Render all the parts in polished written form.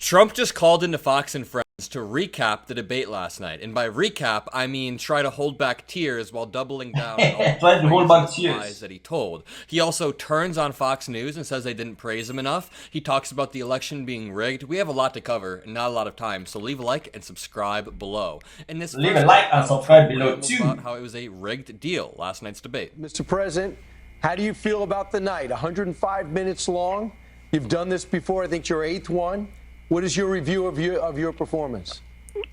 Trump just called into Fox and Friends to recap the debate last night. And by recap, I mean try to hold back tears while doubling down on all the Trying to hold back craziest tears. lies that he told. He also turns on Fox News and says they didn't praise him enough. He talks about the election being rigged. We have a lot to cover and not a lot of time, so leave a like and subscribe below. And this Leave a like and subscribe below too. too. About how it was a rigged deal last night's debate. Mr. President, how do you feel about the night? 105 minutes long. You've done this before. I think it's your 8th one. What is your review of your performance?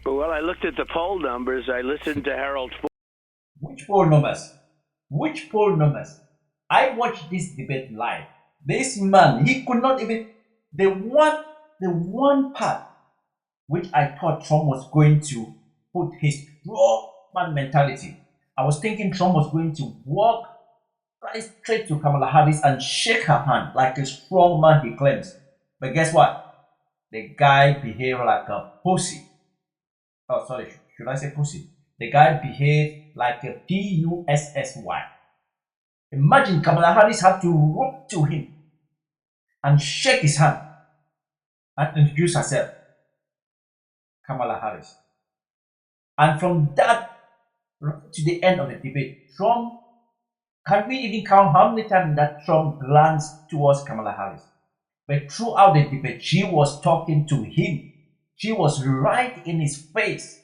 Well, I looked at the poll numbers. I listened to Harold Ford. Which poll numbers? Which poll numbers? I watched this debate live. This man, he could not even the one part which I thought Trump was going to put his strong man mentality. I was thinking Trump was going to walk right straight to Kamala Harris and shake her hand like a strong man he claims. But guess what? The guy behaved like a pussy. Oh, sorry, should I say pussy? The guy behaved like a P-U-S-S-Y. Imagine Kamala Harris had to walk to him and shake his hand and introduce herself. Kamala Harris. And from that to the end of the debate, Trump, can we even count how many times that Trump glanced towards Kamala Harris? But throughout the debate, she was talking to him. She was right in his face.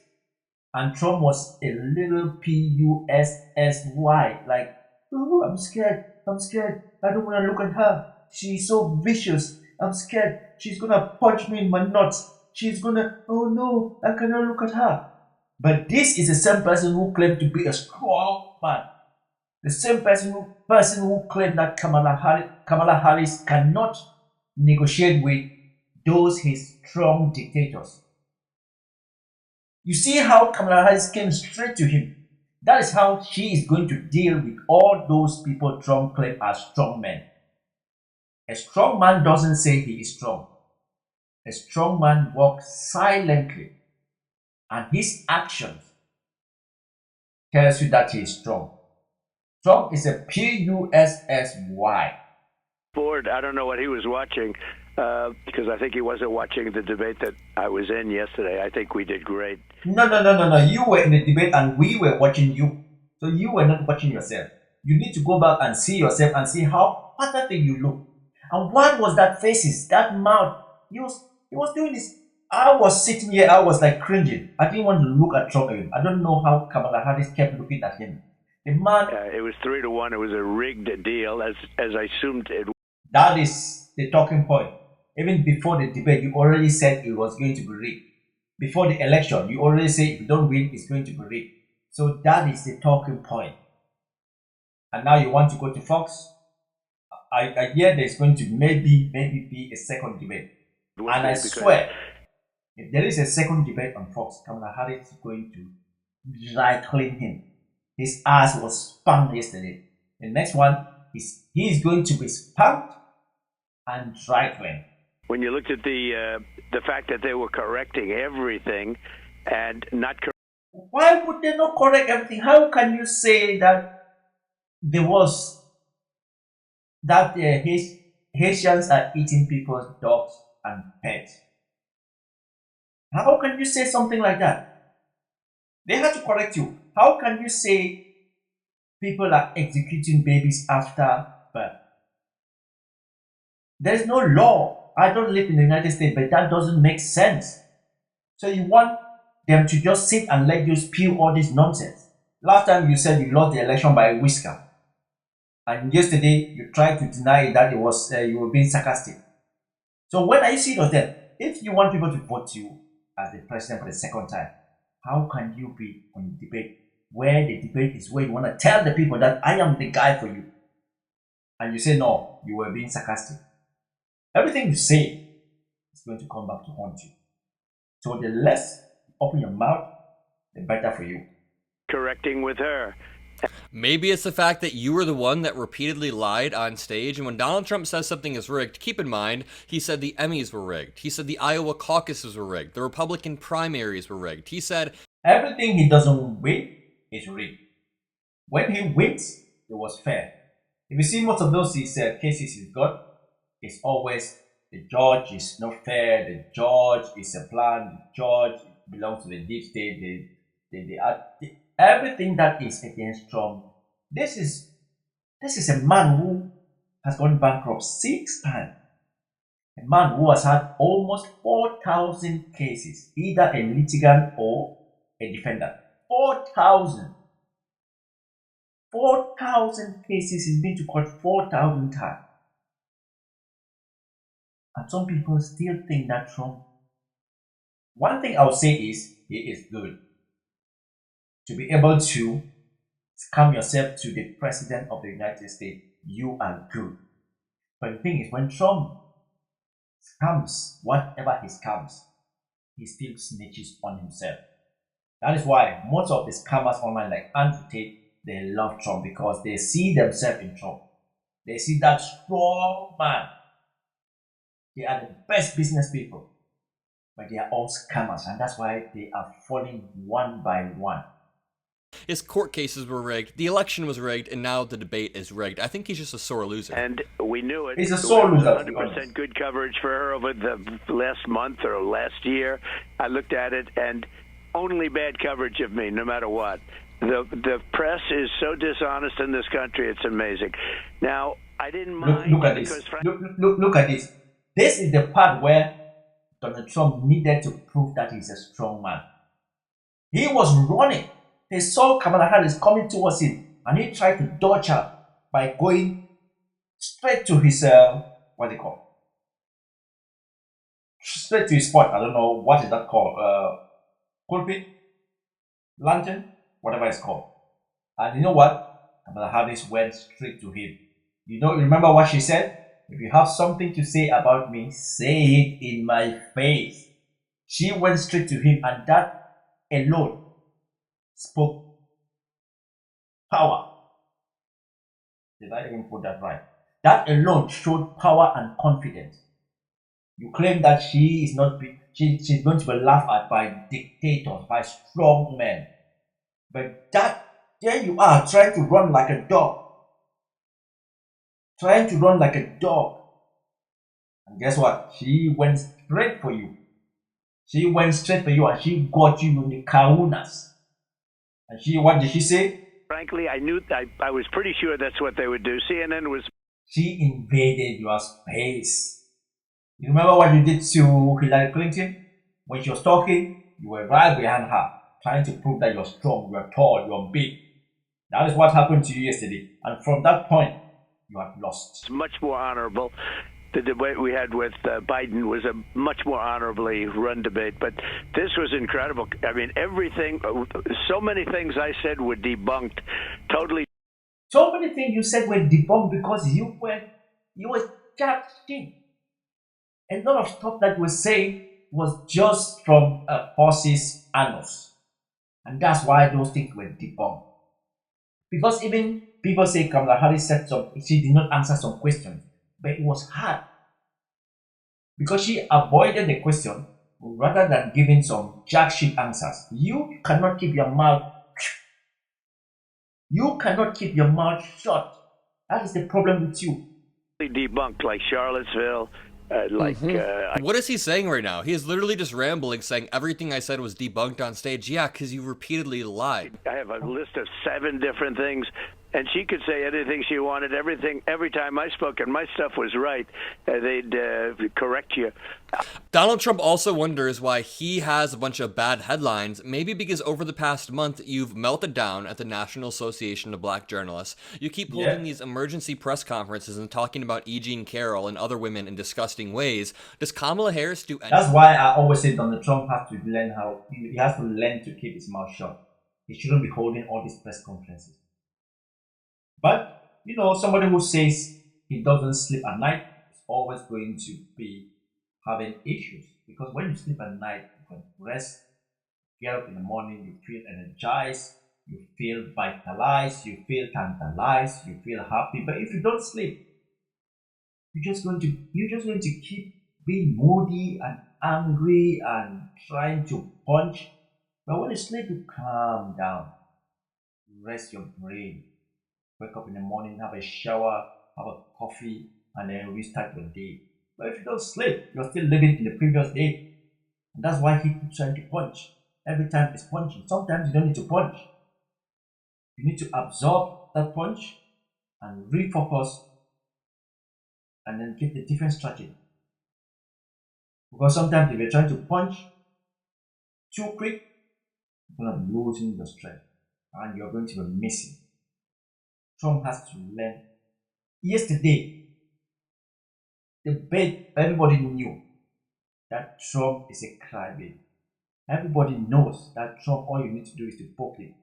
And Trump was a little P-U-S-S-Y. Like, oh, I'm scared. I don't want to look at her. She's so vicious. I'm scared. She's going to punch me in my nuts. She's going to, oh no, I cannot look at her. But this is the same person who claimed to be a strong man. The same person who claimed that Kamala Harris cannot negotiate with those his strong dictators. You see how Kamala Harris came straight to him. That is how she is going to deal with all those people Trump claimed as strong men. A strong man doesn't say he is strong. A strong man walks silently, and his actions tells you that he is strong. Trump is a P-U-S-S-Y. Ford, I don't know what he was watching because I think he wasn't watching the debate that I was in yesterday. I think we did great. No. You were in the debate and we were watching you. So you were not watching yourself. You need to go back and see yourself and see how pathetic you look. And what was that faces, that mouth? He was doing this. I was sitting here, I was like cringing. I didn't want to look at Trump again. I don't know how Kamala Harris kept looking at him. The man. It was 3-1. It was a rigged deal, as I assumed it. That is the talking point. Even before the debate, you already said it was going to be rigged. Before the election, you already said if you don't win, it's going to be rigged. So that is the talking point. And now you want to go to Fox? I hear there's going to maybe be a second debate. And I swear, if there is a second debate on Fox, Kamala Harris is going to dry clean him. His ass was spanked yesterday. The next one is he is going to be spanked and dry cleaned. When you looked at the fact that they were correcting everything and not why would they not correct everything? How can you say that there was that Haitians are eating people's dogs and pets? How can you say something like that? They had to correct you. How can you say people are executing babies after birth? There is no law. I don't live in the United States, but that doesn't make sense. So you want them to just sit and let you spew all this nonsense. Last time you said you lost the election by a whisker. And yesterday you tried to deny that it was you were being sarcastic. So when are you serious then? If you want people to vote you as the president for the second time, how can you be on the debate where the debate is where you want to tell the people that I am the guy for you, and you say no, you were being sarcastic? Everything you say is going to come back to haunt you. So the less you open your mouth, the better for you. correcting with her. Maybe it's the fact that you were the one that repeatedly lied on stage, and when Donald Trump says something is rigged, keep in mind, he said the Emmys were rigged. He said the Iowa caucuses were rigged. The Republican primaries were rigged. He said everything he doesn't win is rigged. When he wins, it was fair. If you see most of those cases he's got, it's always the judge is not fair, the judge is a plan, the judge belongs to the deep state, everything that is against Trump. This is a man who has gone bankrupt 6 times. A man who has had almost 4,000 cases, either a litigant or a defendant. 4,000. 4,000 cases. He's been to court 4,000 times. And some people still think that Trump. One thing I'll say is he is good. To be able to scam yourself to the president of the United States, you are good. But the thing is, when Trump scams, whatever he scams, he still snitches on himself. That is why most of the scammers online, like Andrew Tate, they love Trump because they see themselves in Trump. They see that strong man. They are the best business people, but they are all scammers, and that's why they are falling one by one. His court cases were rigged, the election was rigged, and now the debate is rigged. I think he's just a sore loser. And we knew it. He's a sore loser. 100% good coverage for her over the last month or last year. I looked at it, and only bad coverage of me, no matter what. The press is so dishonest in this country, it's amazing. Now, I didn't mind. Look at this. Look at this. This is the part where Donald Trump needed to prove that he's a strong man. He was running. They saw Kamala Harris coming towards him, and he tried to dodge her by going straight to his what they call straight to his spot. I don't know what is that called. Pulpit, lantern, whatever it's called. And you know what? Kamala Harris went straight to him. Remember what she said? If you have something to say about me, say it in my face. She went straight to him, and that alone spoke power. Did I even put that right? That alone showed power and confidence. You claim that she is not she's going to be laughed at by dictators, by strong men. But there you are, trying to run like a dog. Trying to run like a dog. And guess what? She went straight for you. She went straight for you, and she got you in the kahunas. And what did she say? Frankly, I was pretty sure that's what they would do. CNN was. She invaded your space. You remember what you did to Hillary Clinton? When she was talking, you were right behind her, trying to prove that you're strong, you're tall, you're big. That is what happened to you yesterday. And from that point, you have lost. It's much more honorable. The debate we had with Biden was a much more honorably run debate, but this was incredible. I mean, everything, so many things I said were debunked, totally. So many things you said were debunked because you were judging. A lot of stuff that you were saying was just from a horse's anus. And that's why those things were debunked. Because even people say Kamala Harris said she did not answer some questions. But it was hard because she avoided the question rather than giving some jack shit answers. You cannot keep your mouth. You cannot keep your mouth shut. That is the problem with you. Debunked, like Charlottesville. What is he saying right now? He is literally just rambling, saying everything I said was debunked on stage. Yeah, because you repeatedly lied. I have a list of 7 different things. And she could say anything she wanted, everything. Every time I spoke and my stuff was right, they'd correct you. Donald Trump also wonders why he has a bunch of bad headlines, maybe because over the past month, you've melted down at the National Association of Black Journalists. You keep holding these emergency press conferences and talking about E. Jean Carroll and other women in disgusting ways. Does Kamala Harris do anything? That's why I always say Donald Trump has to learn he has to learn to keep his mouth shut. He shouldn't be holding all these press conferences. But, somebody who says he doesn't sleep at night is always going to be having issues. Because when you sleep at night, you can rest, get up in the morning, you feel energized, you feel vitalized, you feel tantalized, you feel happy. But if you don't sleep, you're just going to keep being moody and angry and trying to punch. But when you sleep, you calm down, rest your brain. Wake up in the morning, have a shower, have a coffee, and then restart your day. But if you don't sleep, you're still living in the previous day. And that's why he keeps trying to punch. Every time he's punching. Sometimes you don't need to punch. You need to absorb that punch and refocus and then get a different strategy. Because sometimes if you're trying to punch too quick, you're going to be losing your strength and you're going to be missing. Trump has to learn. Yesterday, everybody knew that Trump is a crybaby. Everybody knows that Trump, all you need to do is to poke him.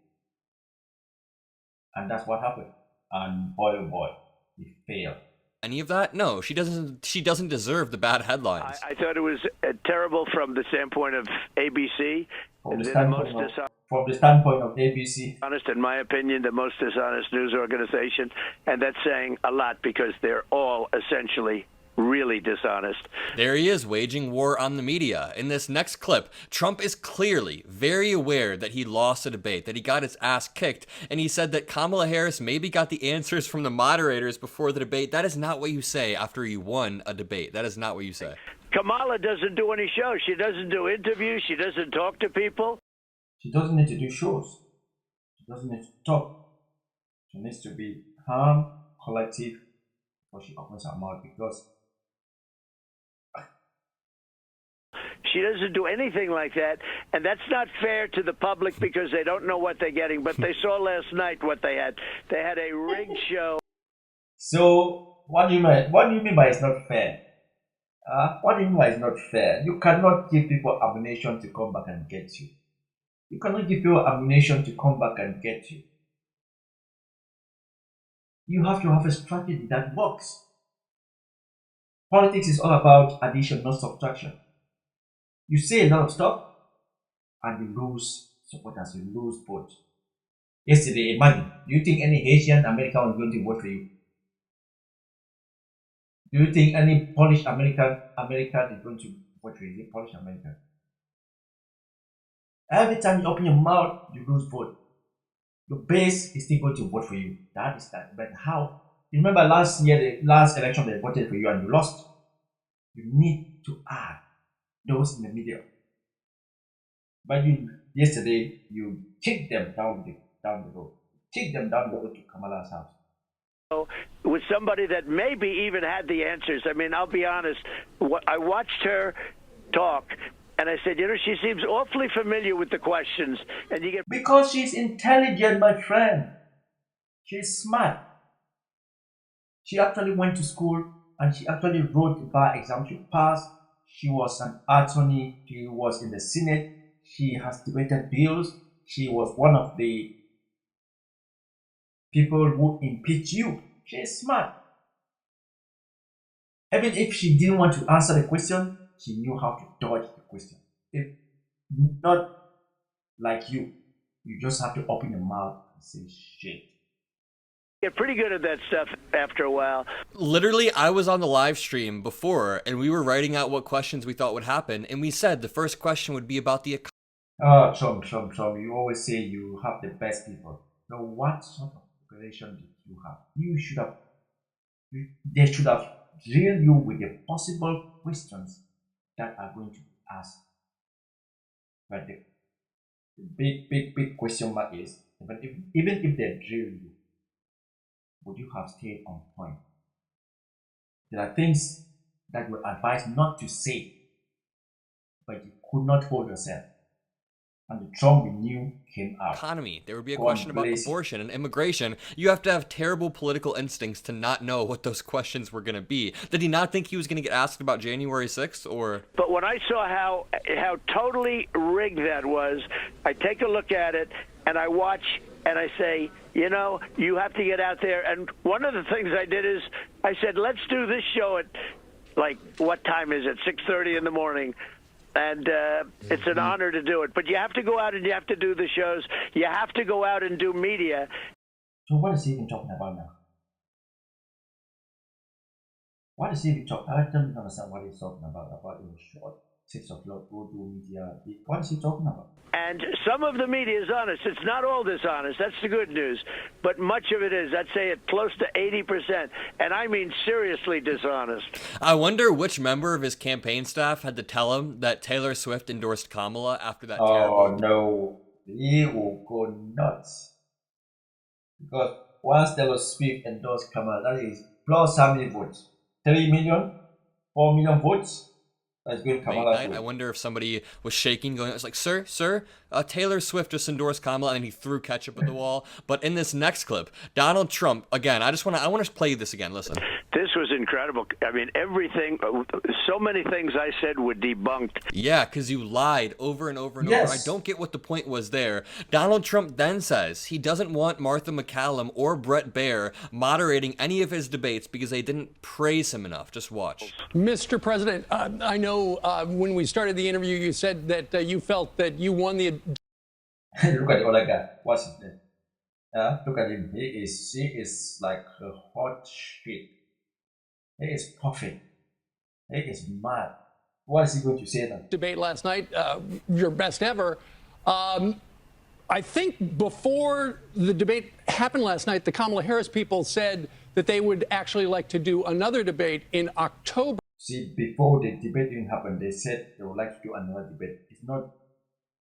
And that's what happened. And boy, oh boy, he failed. Any of that? No, she doesn't. She doesn't deserve the bad headlines. I thought it was terrible from the standpoint of ABC. From the standpoint of ABC. Honest, in my opinion, the most dishonest news organization, and that's saying a lot because they're all essentially really dishonest. There he is, waging war on the media. In this next clip, Trump is clearly very aware that he lost a debate, that he got his ass kicked, and he said that Kamala Harris maybe got the answers from the moderators before the debate. That is not what you say after you won a debate. That is not what you say. Kamala doesn't do any shows. She doesn't do interviews. She doesn't talk to people. She doesn't need to do shows. She doesn't need to talk. She needs to be calm, collective, before she opens her mouth, because she doesn't do anything like that, and that's not fair to the public because they don't know what they're getting. But they saw last night what they had. They had a rigged show. So what do you mean? What do you mean by it's not fair? What do you mean by it's not fair? You cannot give people ammunition to come back and get you. You cannot give people ammunition to come back and get you. You have to have a strategy that works. Politics is all about addition, not subtraction. You say a lot of stuff and you lose supporters, you lose votes. Yesterday, imagine, do you think any Haitian American is going to vote for you? Do you think any Polish American is going to vote for you? Is it Polish American? Every time you open your mouth, you lose vote. Your base is still going to vote for you. That is that. But how? You remember last year, the last election they voted for you and you lost. You need to add those in the media. But yesterday you kicked them down the road. Kicked them down the road to Kamala's house. With somebody that maybe even had the answers. I mean, I'll be honest. I watched her talk, and I said, she seems awfully familiar with the questions. And you get because she's intelligent, my friend. She's smart. She actually went to school and she actually wrote the bar exam. She passed. She was an attorney. She was in the Senate. She has debated bills. She was one of the people who impeached you. She is smart. Even if she didn't want to answer the question, she knew how to dodge the question. If not like you just have to open your mouth and say shit. Get pretty good at that stuff after a while. Literally, I was on the live stream before, and we were writing out what questions we thought would happen, and we said the first question would be about the economy. Trump, you always say you have the best people. Now, what sort of preparation did you have? They should have drilled you with the possible questions that are going to be asked. But the big question mark is, even if they drill you, would you have stayed on point? There are things that you advise not to say, but you could not hold yourself. And the Trump we knew came out. Economy. There would be a question about abortion and immigration. You have to have terrible political instincts to not know what those questions were going to be. Did he not think he was going to get asked about January 6th, or? But when I saw how totally rigged that was, I take a look at it and I watch and I say, you have to get out there. And one of the things I did is I said, let's do this show at, what time is it? 6:30 in the morning. And it's an honor to do it. But you have to go out and you have to do the shows. You have to go out and do media. So what is he even talking about now? What is he even talking about? I don't understand what he's talking about your short. 6 o'clock, go to media. What is he talking about? And some of the media is honest. It's not all dishonest. That's the good news. But much of it is. I'd say it close to 80%. And I mean seriously dishonest. I wonder which member of his campaign staff had to tell him that Taylor Swift endorsed Kamala after that terrible... Oh no, he will go nuts. Because once Taylor Swift endorsed Kamala, that is plus how many votes? 3 million? 4 million votes? That's good. Kamala. I wonder if somebody was shaking, going, "It's like, sir, Taylor Swift just endorsed Kamala," and he threw ketchup at the wall. But in this next clip, Donald Trump again. I want to play this again. Listen. This was incredible. I mean, everything. So many things I said were debunked. Yeah, because you lied over and over and Yes. over. I don't get what the point was there. Donald Trump then says he doesn't want Martha McCallum or Brett Baer moderating any of his debates because they didn't praise him enough. Just watch. Mr. President, I know when we started the interview, you said that you felt that you won the... Look at the other guy. What's his name? Look at him. He is like a hot shit. He is perfect. He is mad. What is he going to say now? Debate last night, your best ever. I think before the debate happened last night, the Kamala Harris people said that they would actually like to do another debate in October. See, before the debate didn't happen, they said they would like to do another debate. It's not.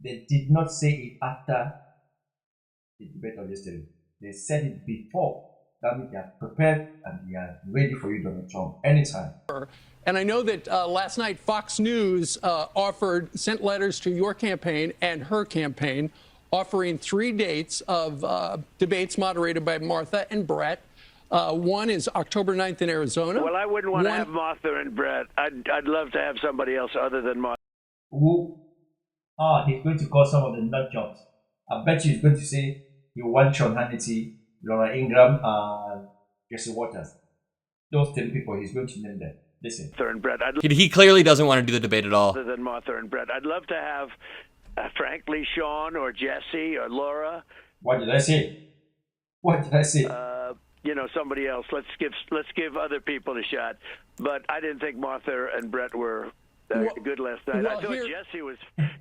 They did not say it after the debate of yesterday. They said it before. That means they are prepared and they are ready for you, Donald Trump, anytime. And I know that last night Fox News sent letters to your campaign and her campaign offering 3 dates of debates moderated by Martha and Brett. One is October 9th in Arizona. Well, I wouldn't want to have Martha and Brett. I'd love to have somebody else other than Martha. Who? He's going to call some of the nut jobs. I bet you he's going to say you want Sean Hannity, Laura Ingraham, and Jesse Waters. Those 10 people, he's going to name them. Listen. Martha and Brett. He clearly doesn't want to do the debate at all. Other than Martha and Brett. I'd love to have, frankly, Sean or Jesse or Laura. What did I say? What did I say? Somebody else. Let's give other people a shot. But I didn't think Martha and Brett were good last night. I thought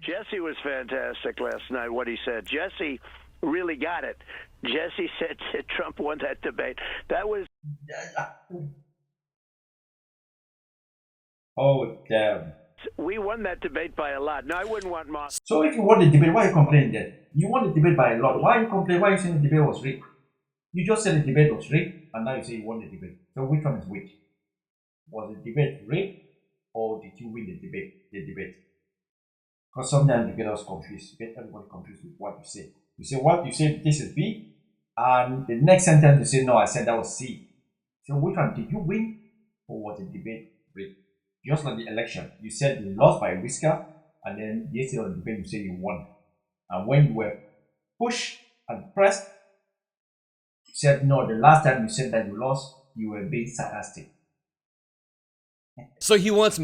Jesse was fantastic last night. What he said, Jesse really got it. Jesse said Trump won that debate. That was. Oh damn! We won that debate by a lot. No, I wouldn't want Martha. So if you won the debate, why are you complaining then? You won the debate by a lot. Why are you complaining? Why are you saying the debate was rigged? You just said the debate was rigged, and now you say you won the debate. So which one is which? Was the debate rigged, or did you win the debate? Because sometimes you get us confused. You get everybody confused with what you say. You say what? You say this is B, and the next sentence you say no, I said that was C. So which one? Did you win, or was the debate rigged? Just like the election, you said you lost by a whisker, and then yesterday on the debate you said you won. And when you were pushed and pressed, you said no. The last time you said that you lost, you were being sarcastic. So he wants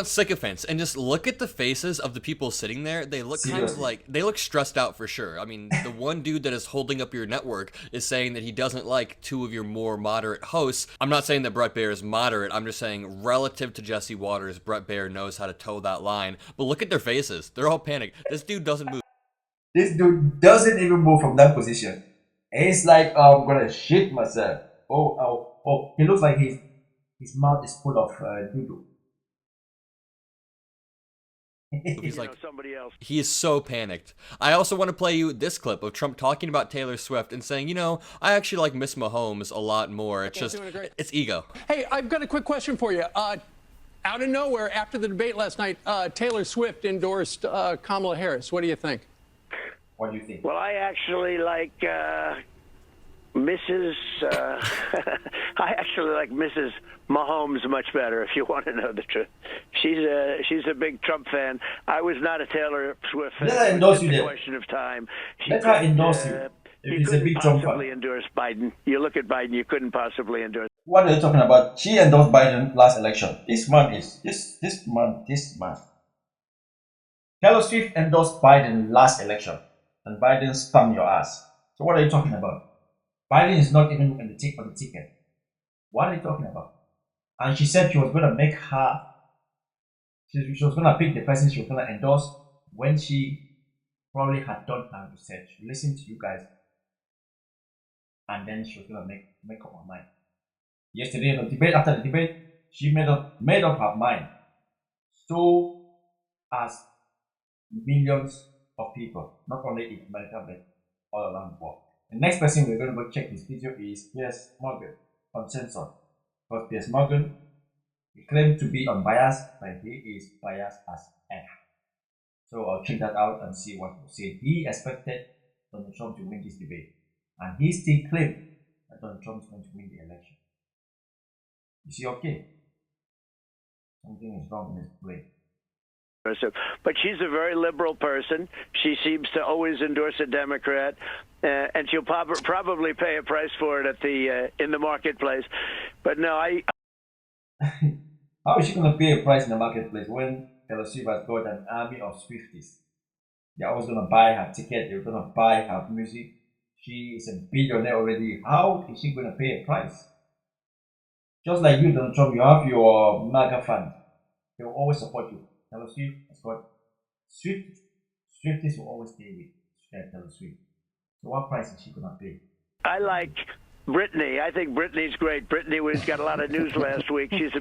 sycophants, and just look at the faces of the people sitting there. They look kind of like they look stressed out for sure. I mean, the one dude that is holding up your network is saying that he doesn't like 2 of your more moderate hosts. I'm not saying that Brett Baer is moderate. I'm just saying relative to Jesse Waters, Brett Baer knows how to toe that line. But look at their faces; they're all panicked. This dude doesn't move. This dude doesn't even move from that position. He's like, I'm gonna shit myself. Oh! He looks like his mouth is full of doodoo. He's like somebody else. He is so panicked. I also want to play you this clip of Trump talking about Taylor Swift and saying, I actually like Miss Mahomes a lot more. It's just, it's ego. Hey, I've got a quick question for you. Out of nowhere, after the debate last night, Taylor Swift endorsed Kamala Harris. What do you think? What do you think? Well, I actually like Mrs. I actually like Mrs. Mahomes much better, if you want to know the truth. She's a big Trump fan. I was not a Taylor Swift fan. Let her endorse you It's a then. question of time. Let her endorse you. If he's a big Trump fan. Possibly endorse Biden. You look at Biden, you couldn't possibly endorse. What are you talking about? She endorsed Biden last election. This man. Taylor Swift endorsed Biden last election, and Biden spammed your ass. So what are you talking about? Biden is not even on the ticket. What are you talking about? And she said she was going to make her she was gonna pick the person she was gonna endorse when she probably had done her research, listen to you guys, and then she was gonna make up her mind. Yesterday in the debate, after the debate, she made up her mind. So as millions of people, not only in America but all around the world. The next person we're going to go check this video is Piers Morgan, uncensored. But Piers Morgan, he claimed to be unbiased, but he is biased as F. So I'll check that out and see what he say. He expected Donald Trump to win this debate, and he still claimed that Donald Trump is going to win the election. Is he okay? Something is wrong in his brain. But she's a very liberal person. She seems to always endorse a Democrat, and she'll probably pay a price for it at the in the marketplace. But no, How is she going to pay a price in the marketplace when Taylor Swift has got an army of Swifties? They're always going to buy her ticket. They're going to buy her music. She is a billionaire already. How is she going to pay a price? Just like you, Donald Trump, you have your MAGA fans. They will always support you. Taylor Swift has got Swifties. Swifties will always stay with Taylor Swift. So what price is she going to pay? I like Britney. I think Britney's great. Britney got a lot of news last week. She's a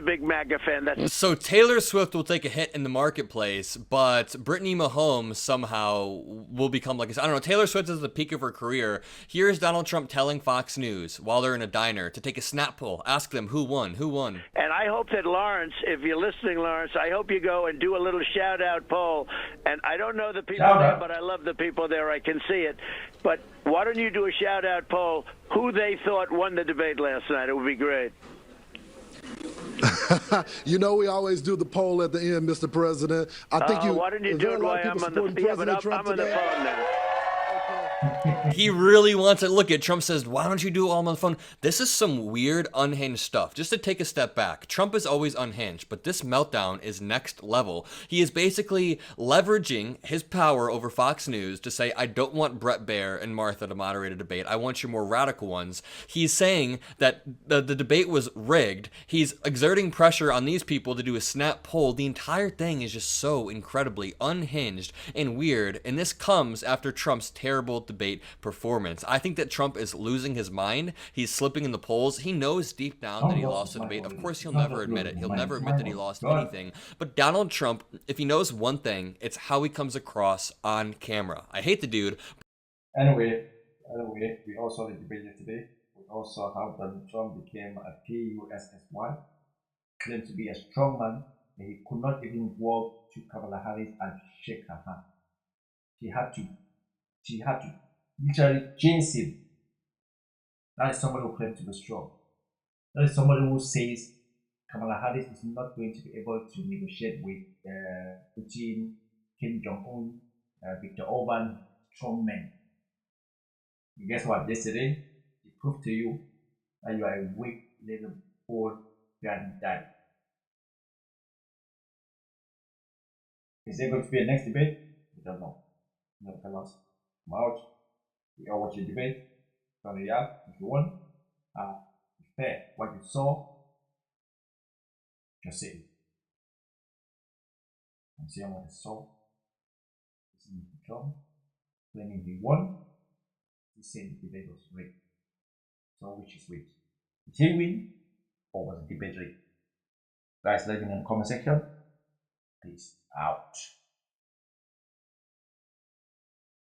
big MAGA fan. So Taylor Swift will take a hit in the marketplace, but Brittany Mahomes somehow will become like, I don't know, Taylor Swift is at the peak of her career. Here's Donald Trump telling Fox News while they're in a diner to take a snap poll. Ask them who won. And I hope that Lawrence, if you're listening, Lawrence, I hope you go and do a little shout-out poll. And I don't know the people there, but I love the people there. I can see it. But why don't you do a shout-out poll who they thought won the debate last night? It would be great. You know, we always do the poll at the end, Mr. President. I think why don't you do it while I'm on the phone now? He really wants it. Look at Trump says, why don't you do it all on the phone? This is some weird unhinged stuff. Just to take a step back, Trump is always unhinged, but this meltdown is next level. He is basically leveraging his power over Fox News to say, I don't want Brett Baier and Martha to moderate a debate. I want your more radical ones. He's saying that the debate was rigged. He's exerting pressure on these people to do a snap poll. The entire thing is just so incredibly unhinged and weird, and this comes after Trump's terrible debate performance. I think that Trump is losing his mind. He's slipping in the polls. He knows deep down that he lost the debate. Of course, he'll never admit it. He'll never admit that he lost anything. But Donald Trump, if he knows one thing, it's how he comes across on camera. I hate the dude. Anyway, we all saw the debate yesterday. We all saw how Donald Trump became a PUSSY, claimed to be a strong man, and he could not even walk to Kamala Harris and shake her hand. She had to literally chase him. That is somebody who claims to be strong. That is somebody who says Kamala Harris is not going to be able to negotiate with Putin, Kim Jong-un, Viktor Orban, strong men. And guess what? Yesterday, he proved to you that you are a weak little old granddaddy. Is there going to be a next debate? We don't know. No, tell us. I'm out. We all watch the debate. Turn it up if you want. Fair. What you saw, just say it. I'm saying what I saw. This is Trump claiming he won. He said the debate was rigged. So which is which? Did he win or was the debate rigged? Guys, let me know in the comment section. Peace out.